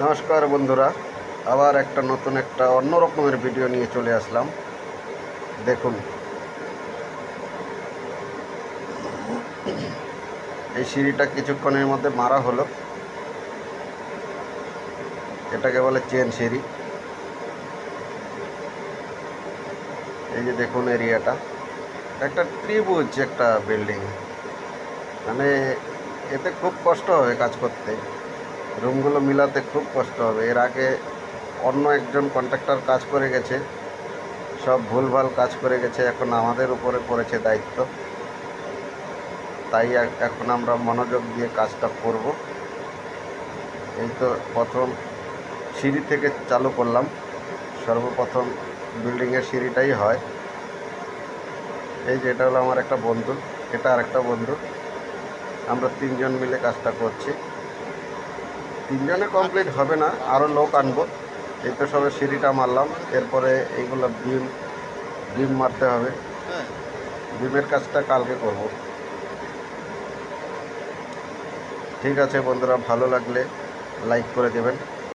নমস্কার বন্ধুরা, আবার একটা অন্য রকমের ভিডিও নিয়ে চলে আসলাম। দেখুন, এই সিঁড়িটা কিছুক্ষণের মধ্যে মারা হলো। এটাকে বলে চেন সিঁড়ি। এই যে দেখুন এরিয়াটা, একটা ত্রিভুজ একটা বিল্ডিং, মানে এতে খুব কষ্ট হবে কাজ করতে, রুমগুলো মিলাতে খুব কষ্ট হবে। এর আগে অন্য একজন কন্ট্রাক্টর কাজ করে গেছে, সব ভুলভাল কাজ করে গেছে। এখন আমাদের উপরে পড়েছে দায়িত্ব, তাই এখন আমরা মনোযোগ দিয়ে কাজটা করব। এই তো প্রথম সিঁড়ি থেকে চালু করলাম। সর্বপ্রথম বিল্ডিংয়ের সিঁড়িটাই হয়। এই যে এটা হলো আমার একটা বন্ধু, এটা আর একটা বন্ধু, আমরা তিনজন মিলে কাজটা করছি। তিনজনে কমপ্লিট হবে না, আরও লোক আনবো। এই তো সবে সিঁড়িটা মারলাম, এরপরে এইগুলো বিম মারতে হবে। বিমের কাজটা কালকে করব। ঠিক আছে বন্ধুরা, ভালো লাগলে লাইক করে দেবেন।